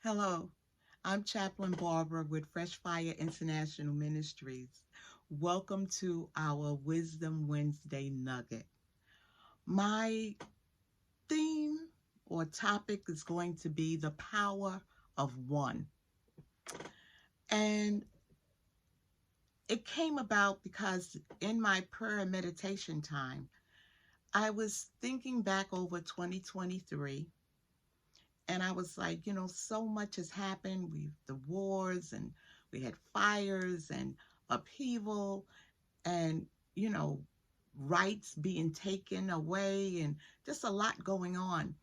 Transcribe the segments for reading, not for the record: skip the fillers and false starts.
Hello, I'm Chaplain Barbara with Fresh Fire International Ministries. Welcome to our Wisdom Wednesday Nugget. My theme or topic is going to be the power of one. And it came about because in my prayer and meditation time, I was thinking back over 2023 and I was like, so much has happened. The wars and we had fires and upheaval and, you know, rights being taken away and just a lot going on.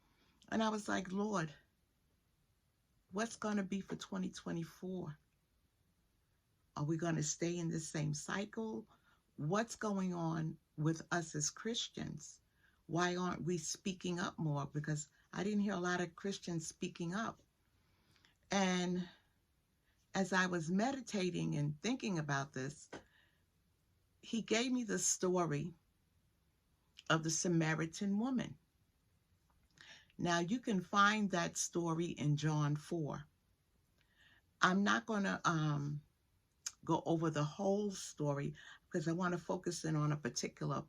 And I was like, Lord, what's going to be for 2024? Are we going to stay in the same cycle? What's going on with us as Christians? Why aren't we speaking up more? Because I didn't hear a lot of Christians speaking up. And as I was meditating and thinking about this, he gave me the story of the Samaritan woman. Now, you can find that story in John 4. I'm not going to go over the whole story because I want to focus in on a particular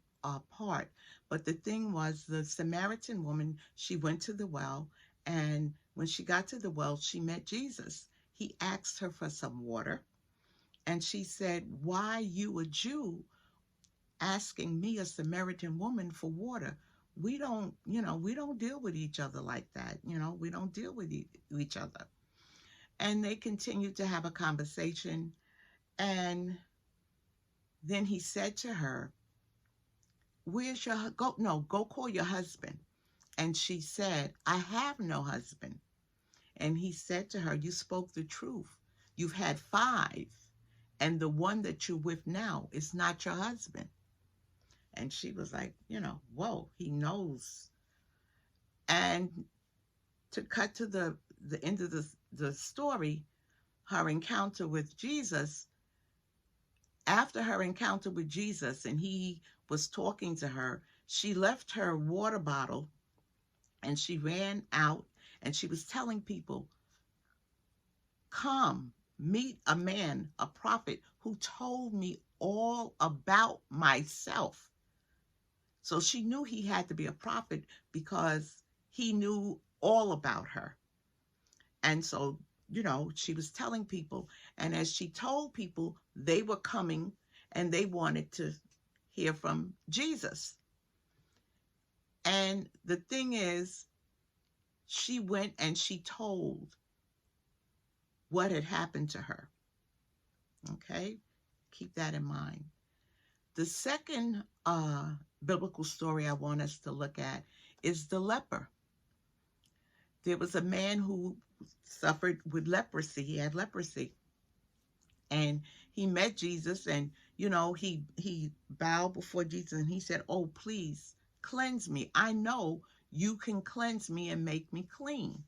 part. But the thing was, the Samaritan woman, she went to the well, and when she got to the well, she met Jesus. He asked her for some water, and she said, "Why you, a Jew, asking me, a Samaritan woman, for water? We don't deal with each other like that. We don't deal with each other." And they continued to have a conversation. And then he said to her, "Where's your, go, no, go call your husband." And she said, "I have no husband." And he said to her, "You spoke the truth. You've had five, and the one that you're with now is not your husband." And she was like, whoa, he knows. And to cut to the end of the story, her encounter with Jesus, after her encounter with Jesus and he was talking to her, she left her water bottle and she ran out and she was telling people, "Come, meet a man, a prophet, who told me all about myself." So she knew he had to be a prophet because he knew all about her. And so, she was telling people. And as she told people, they were coming and they wanted to hear from Jesus. And the thing is, she went and she told what had happened to her. Okay? Keep that in mind. The second biblical story I want us to look at is the leper. There was a man who suffered with leprosy. He had leprosy. And he met Jesus and, he bowed before Jesus and he said, "Oh, please cleanse me. I know you can cleanse me and make me clean."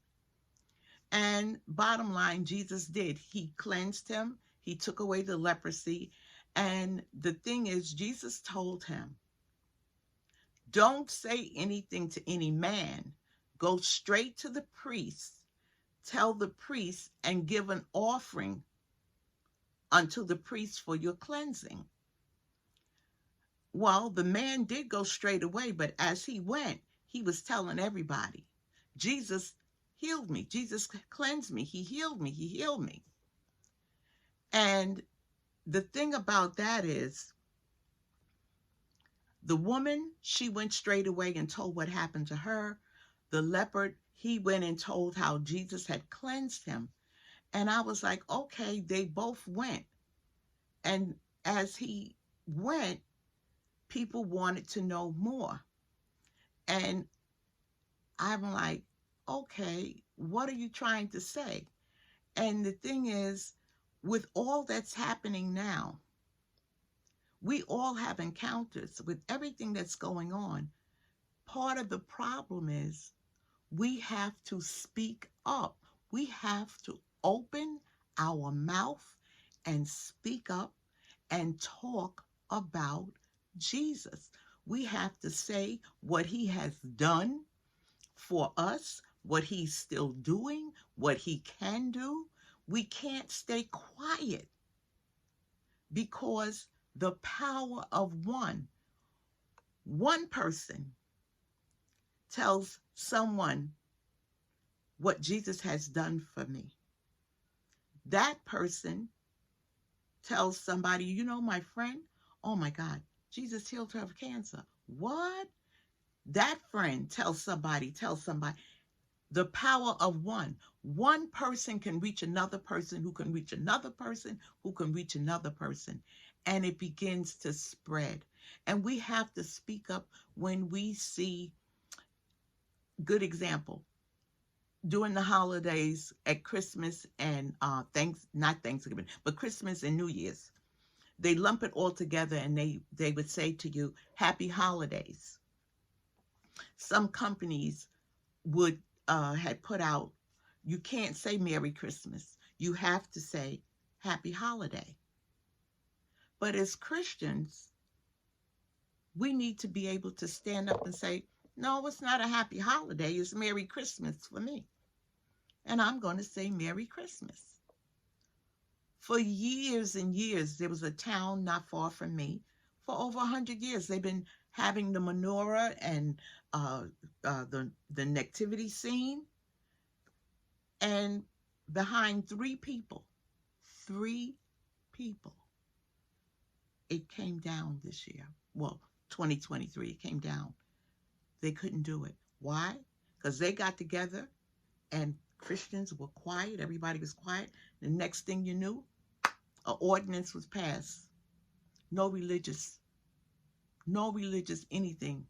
And bottom line, Jesus did. He cleansed him. He took away the leprosy. And the thing is, Jesus told him, "Don't say anything to any man. Go straight to the priest. Tell the priest and give an offering unto the priest for your cleansing." Well, the man did go straight away, but as he went, he was telling everybody, "Jesus healed me. Jesus cleansed me. He healed me. He healed me." And the thing about that is, the woman, she went straight away and told what happened to her. The leopard, he went and told how Jesus had cleansed him. And I was like, okay, they both went. And as he went, people wanted to know more. And I'm like, okay, what are you trying to say? And the thing is, with all that's happening now, we all have encounters with everything that's going on. Part of the problem is we have to speak up. We have to open our mouth and speak up and talk about Jesus. We have to say what he has done for us, what he's still doing, what he can do, we can't stay quiet because the power of one person tells someone what Jesus has done for me. That person tells somebody, you know, my friend, oh my God, Jesus healed her of cancer. What? That friend tells somebody. The power of one. One person can reach another person who can reach another person who can reach another person. And it begins to spread. And we have to speak up when we see, good example, during the holidays at Christmas and not Thanksgiving, but Christmas and New Year's. They lump it all together and they would say to you, happy holidays. Some companies would had put out, you can't say Merry Christmas. You have to say Happy Holiday. But as Christians, we need to be able to stand up and say, no, it's not a happy holiday. It's Merry Christmas for me. And I'm going to say Merry Christmas. For years and years, there was a town not far from me. For over 100 years, they've been having the menorah and the nativity scene. And behind three people, it came down this year. Well, 2023, it came down. They couldn't do it. Why? Because they got together and Christians were quiet. Everybody was quiet. The next thing you knew, an ordinance was passed. No religious anything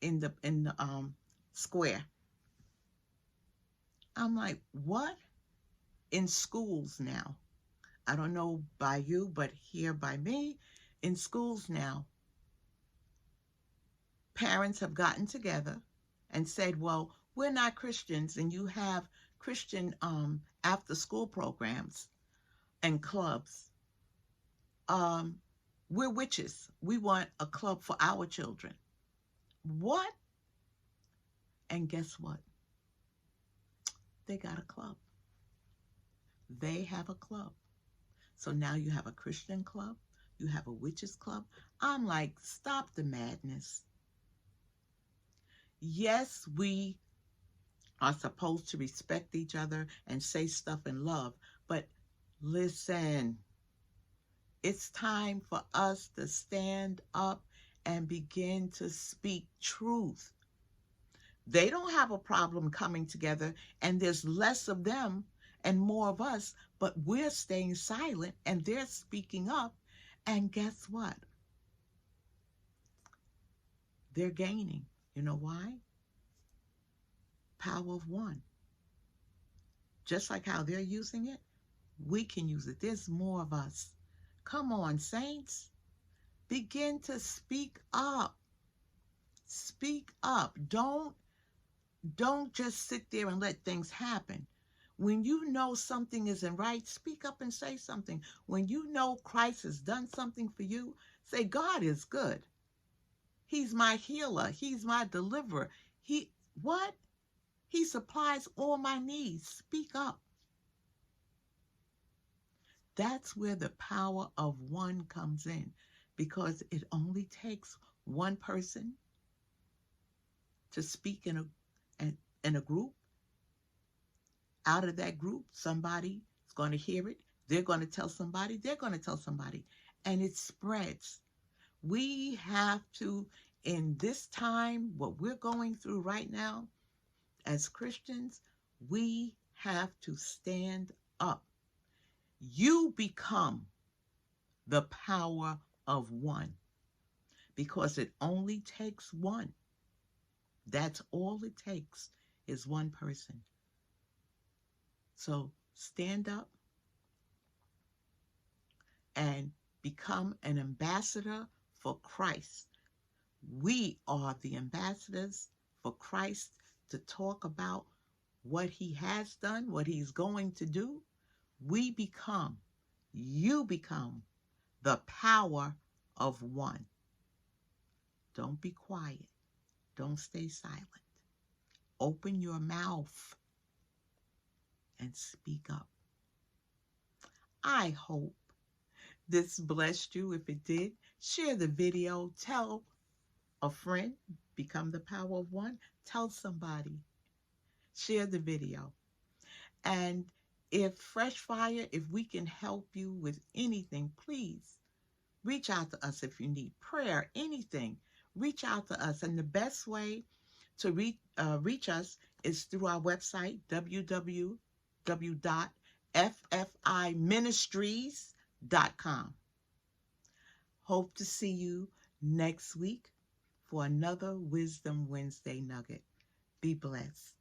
in the square. I'm like, what? In schools now. I don't know by you, but here by me, in schools now, parents have gotten together and said, well, we're not Christians, and you have Christian after school programs and clubs. We're witches. We want a club for our children. What? And guess what? They got a club. They have a club. So now you have a Christian club. You have a witches club. I'm like, stop the madness. Yes, we are supposed to respect each other and say stuff in love, but listen, it's time for us to stand up and begin to speak truth. They don't have a problem coming together, and there's less of them and more of us, but we're staying silent and they're speaking up. And guess what? They're gaining. You know why? Power of one. Just like how they're using it, we can use it. There's more of us. Come on, saints. Begin to speak up. Speak up. Don't just sit there and let things happen. When you know something isn't right, speak up and say something. When you know Christ has done something for you, say, God is good. He's my healer. He's my deliverer. What? He supplies all my needs. Speak up. That's where the power of one comes in, because it only takes one person to speak in a group. Out of that group, somebody is going to hear it. They're going to tell somebody. They're going to tell somebody. And it spreads. We have to, in this time, what we're going through right now, as Christians, we have to stand up. You become the power of one, because it only takes one. That's all it takes, is one person. So stand up and become an ambassador for Christ. We are the ambassadors for Christ, to talk about what he has done, what he's going to do. You become the power of one. Don't be quiet. Don't stay silent. Open your mouth. and speak up. I hope this blessed you. If it did, share the video, tell a friend, become the power of one, tell somebody, share the video. And if Fresh Fire, if we can help you with anything, please reach out to us. If you need prayer, anything, reach out to us. And the best way to reach us is through our website, www.ffiministries.com. Hope to see you next week for another Wisdom Wednesday Nugget. Be blessed.